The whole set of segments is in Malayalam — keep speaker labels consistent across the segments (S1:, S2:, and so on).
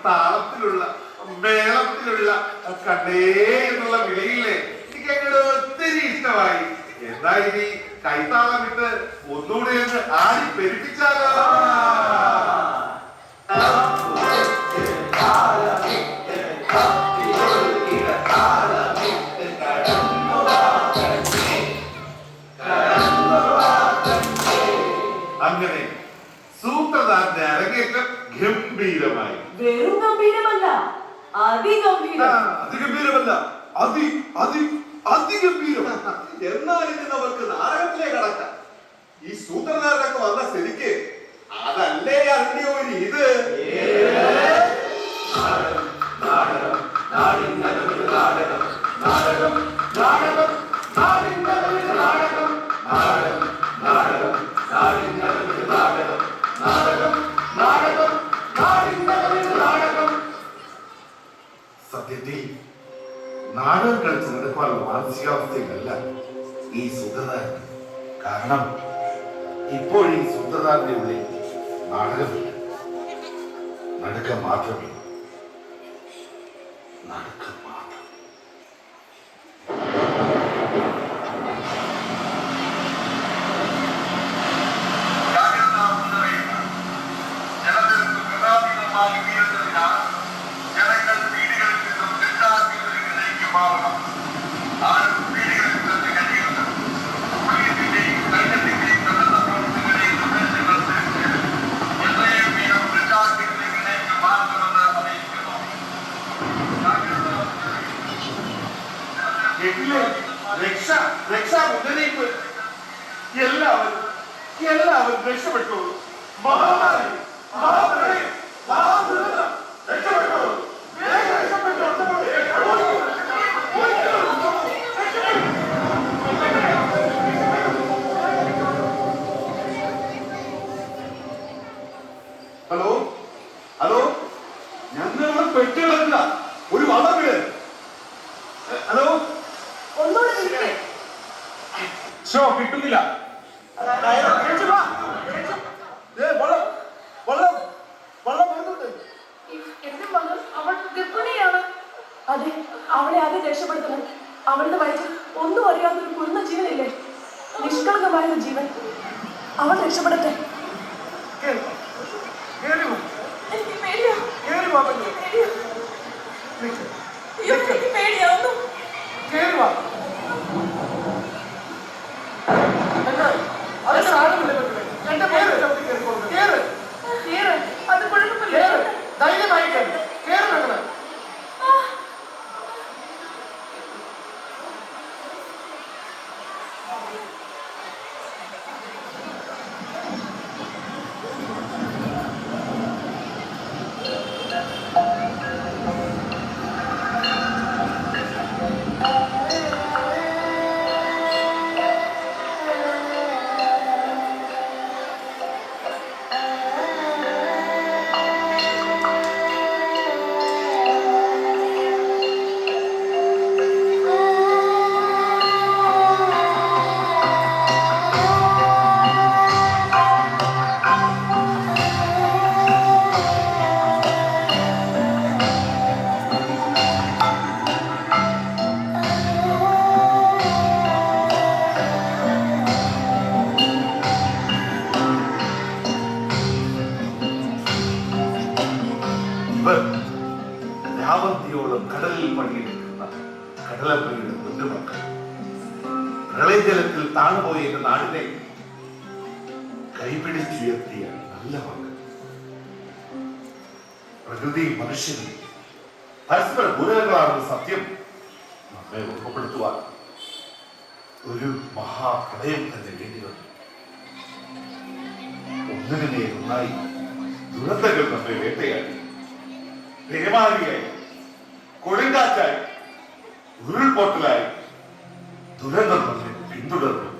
S1: താളത്തിലുള്ള മേളത്തിലുള്ള കണ്ടേ എന്നുള്ള വിളിയില്ലേ എനിക്ക് അങ്ങോട്ട് ഒത്തിരി ഇഷ്ടമായി. എന്താ ഇനി കൈത്താളം ഇട്ട് ഒന്നുകൂടെ ഒന്ന് ആടി പെരുപ്പിച്ചാലോ? അങ്ങനെ സൂത്രധാരന്റെ അരങ്ങേറ്റം ഗംഭീരമായി.
S2: വെറും ഗംഭീരമല്ല, അതിഗംഭീരം.
S1: അതിഗംഭീരമല്ല, അതിഗംഭീരം. എന്നാൽ ഇനി നമുക്ക് നാടകത്തിലേക്ക് കടക്കാം. ഈ സൂത്രധാരനൊക്കെ വന്ന സ്ഥിതിക്ക് അതല്ലേ അതിന്റെ ഒരു ഇത്. സത്യത്തിൽ നാടകം കളിച്ച് നടക്കാനുള്ള മാനസികാവസ്ഥയിലല്ല ഈ സൂത്രധാരൻ. കാരണം ഇപ്പോൾ ഈ സൂത്രധാരന്റെ ഉള്ളിൽ നാടകമില്ല, നടുക്കം മാത്രമേ. നടുക്കം മാത്രം.
S3: ജനങ്ങൾ വീടുകളിൽ നിന്നും ദൃഷ്ടാന്തങ്ങളിലേക്ക് മാറണം. ആരും വീടുകളിൽ തന്നെ കഴിയുന്നത് പോലീസിന്റെയും സൈന്യത്തിന്റെയും കടന്ന പ്രവർത്തനങ്ങളെയും നിർദ്ദേശങ്ങൾ എത്രയും വേഗം ദൃഷ്ടാന്തങ്ങളിലേക്ക് മാറണമെന്ന് അറിയിക്കുന്നു.
S1: മുന്നറിയിപ്പ്. എല്ലാവരും രക്ഷപ്പെട്ടു. മഹാമാരി, മഹാപ്രളയം, മഹാദുരന്തം. രക്ഷപ്പെട്ടു. ഹലോ ഹലോ, ഞങ്ങൾ പെട്ടുകളല്ല, ഒരു വളം വീട്. ഹലോ, ഷോ കിട്ടുന്നില്ല.
S2: അതെ, അവളെ ആദ്യം രക്ഷപ്പെടുത്തണം. അവളുടെ വയറ്റിൽ ഒന്നും അറിയാത്തൊരു കുരുന്ന ജീവനില്ലേ, നിഷ്കളങ്കമായ ഒരു ജീവൻ. അവൾ രക്ഷപ്പെടട്ടെ. എനിക്ക് പേടിയാവുന്നു. അത് കുഴപ്പമില്ല.
S1: രാവന്തിയോളം കടലിൽ പണിയെടുക്കുന്ന കടലമ്മയുടെ കുഞ്ഞുമക്കൾ. പ്രളയജലത്തിൽ താണുപോയ എന്റെ നാടിനെ കൈപിടിച്ചുയർത്തിയ നല്ല മക്കൾ. പ്രകൃതി മനുഷ്യനും പരസ്പര പൂരകങ്ങളാണെന്ന സത്യം നമ്മെ ഓർമ്മപ്പെടുത്തുവാൻ ഒരു മഹാപ്രളയം തന്നെ വേണ്ടി വന്നു. ഒന്നിനെ ഒന്നായി ദുരന്തങ്ങൾ നമ്മെ വേട്ടയാടി. പേമാരിയായി, കൊടുങ്കാറ്റായി, ഉരുൾപൊട്ടലായി ദുരന്തം നമ്മെ പിന്തുടർന്നു.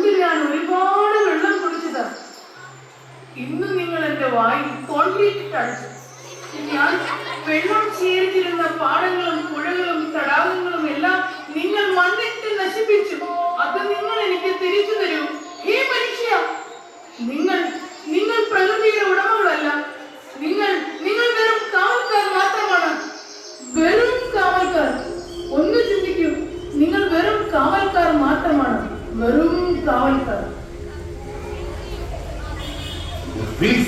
S4: മുൻപ് ഞാൻ ഒരുപാട് വെള്ളം കുടിച്ചത്. ഇന്ന് നിങ്ങൾ എന്റെ വായിൽ കോൺക്രീറ്റ് അടിച്ചു. ഞാൻ വെള്ളം ചേർത്തിരുന്ന പാടങ്ങളും പുഴകളും തടാകങ്ങളും എല്ലാം നിങ്ങൾ മണ്ണിട്ട് നശിപ്പിച്ചു. അത് നിങ്ങൾ എനിക്ക് തിരിച്ചു തരൂ. ഹേ മനുഷ്യ, നിങ്ങൾ പ്രകൃതിയുടെ ഉടമകളല്ല. നിങ്ങൾ വെറും കാവൽക്കാർ മാത്രമാണ്. വെറും കാവൽക്കാർ. ഒന്ന് ചിന്തിക്കൂ, നിങ്ങൾ വെറും കാവൽക്കാർ മാത്രമാണ്. വെറും കാവൽക്കാർ.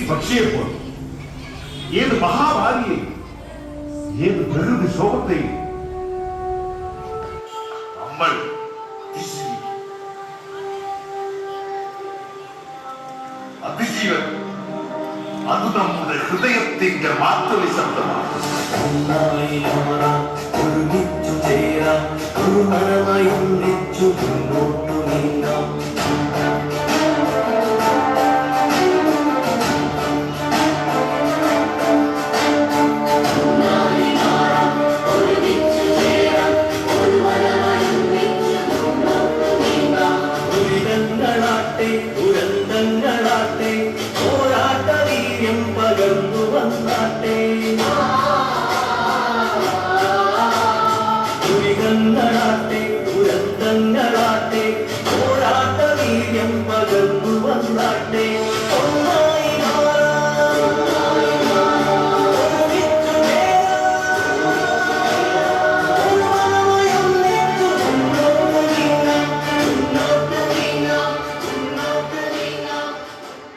S1: പക്ഷിയെപ്പോൾ ഏത് മഹാഭാരിയെയും ഏത് പ്രകൃതി ശോഭത്തെയും നമ്മൾ അതിജീവൻ അത് നമ്മുടെ ഹൃദയത്തിന്റെ മാറ്റൊലി ശബ്ദമാണ്.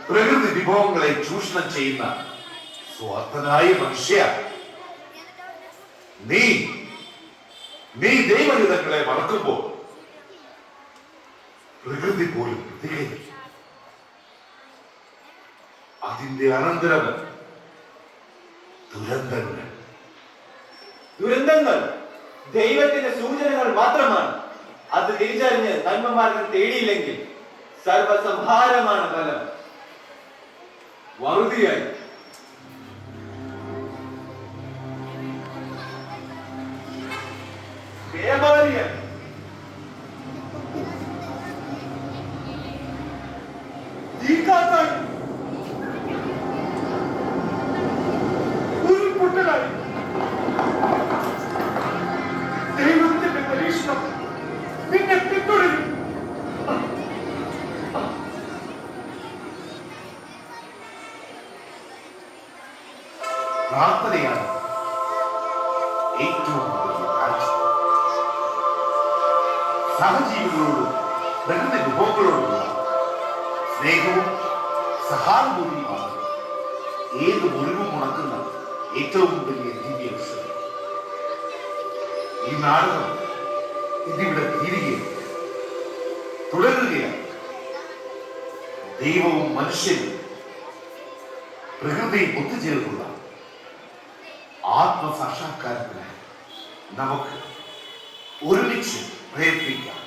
S1: പ്രകൃതി വിഭവങ്ങളെ ചൂഷണം ചെയ്യുന്ന സ്വാർത്ഥനായ മനുഷ്യ, നീ ദൈവഹിതങ്ങളെ മറക്കുമ്പോൾ പ്രകൃതി പോലും പ്രതികരിക്കും. അതിന്റെ അനന്തരം
S5: ദുരന്തങ്ങൾ ദൈവത്തിന്റെ സൂചനകൾ മാത്രമാണ്. അത് തിരിച്ചറിഞ്ഞ് നന്മമാർഗം തേടിയില്ലെങ്കിൽ സർവസംഹാരമാണ് ഫലം.
S1: വറുതിയായി വ്യാപാരിയായി ഉരുൾപൊട്ടലായി ദൈവത്തിന്റെ പരീക്ഷണം നിന്നെ പിന്തുടരും. പ്രാർത്ഥനയാണ് ഏറ്റവും വലിയ കാഴ്ച. സഹജീവികളോടും പ്രകൃതി വിഭവങ്ങളോടുള്ള സ്നേഹവും സഹാനുഭൂതിയുമാണ് ഏത് മുറിവും ഉണക്കുന്ന ഏറ്റവും വലിയ ദിവ്യ ഔഷധം. ഈ നാടകം ഇതിവിടെ തീരുകയും തുടരുകയാണ്. ദൈവവും മനുഷ്യനും പ്രകൃതിയും ഒത്തുചേർന്നുള്ള ആത്മസാക്ഷാത്കാരത്തിനായി നമുക്ക് ഒരുമിച്ച് പ്രയത്നിക്കാം.